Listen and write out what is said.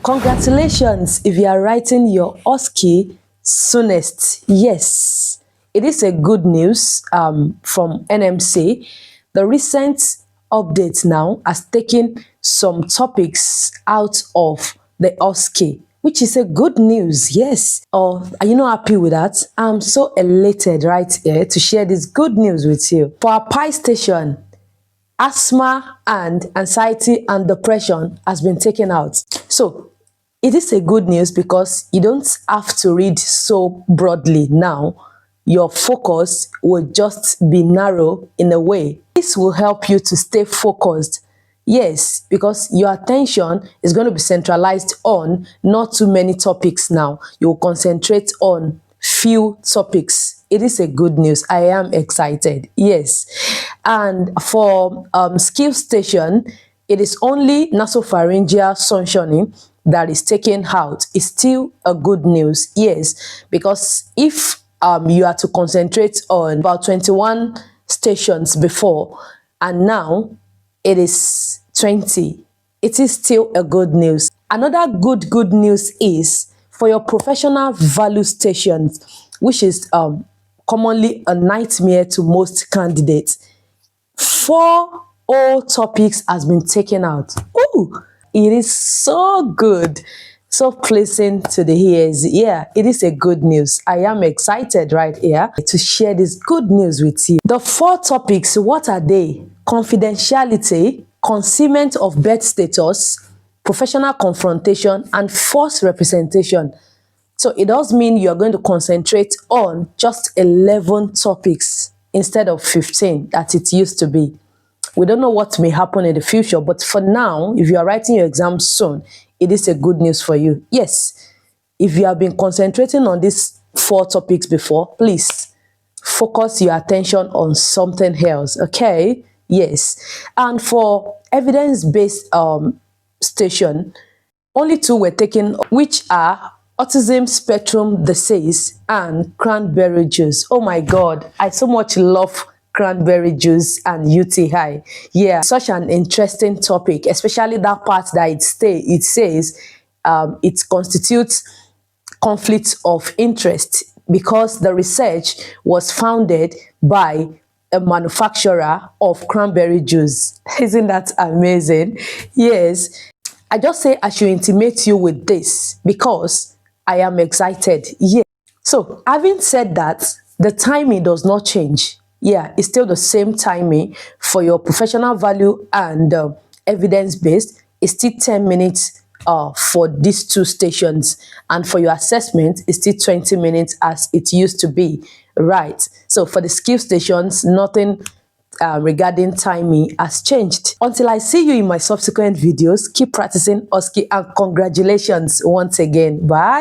Congratulations if you are writing your OSCE soonest. Yes, it is a good news from NMC. The recent update now has taken some topics out of the OSCE, which is a good news. Yes. Oh, are you not happy with that? I'm so elated right here to share this good news with you. For our PI station, asthma and anxiety and depression has been taken out. So it is a good news because you don't have to read so broadly now. Your focus will just be narrow in a way. This will help you to stay focused. Yes, because your attention is going to be centralized on not too many topics now. You will concentrate on few topics. It is a good news. I am excited. Yes. And for skill station, it is only nasopharyngeal suctioning that is taken out. It's still a good news. Yes, because if you are to concentrate on about 21 stations before and now it is 20, it is still a good news. Another good news is for your professional value stations, which is commonly a nightmare to most candidates. 4 old topics has been taken out. Ooh, it is so good, so pleasing to the ears. Yeah, it is a good news. I am excited right here to share this good news with you. The 4 topics, what are they? Confidentiality, concealment of birth status, professional confrontation, and false representation. So it does mean you're going to concentrate on just 11 topics instead of 15 that it used to be. We don't know what may happen in the future, but for now, if you are writing your exam soon, it is a good news for you. Yes, if you have been concentrating on these 4 topics before, please focus your attention on something else, okay? Yes. And for evidence-based station, only 2 were taken, which are autism spectrum disease and cranberry juice. Oh my God, I so much love cranberry juice and UTI. Yeah, such an interesting topic, especially that part that it says it constitutes conflict of interest because the research was founded by a manufacturer of cranberry juice. Isn't that amazing? Yes. I just say I should intimate you with this because I am excited. Yeah. So having said that, the timing does not change. Yeah, it's still the same timing for your professional value and evidence-based. It's still 10 minutes for these 2 stations. And for your assessment, it's still 20 minutes as it used to be. Right. So for the skill stations, nothing regarding timing has changed. Until I see you in my subsequent videos, keep practicing OSCE and congratulations once again. Bye.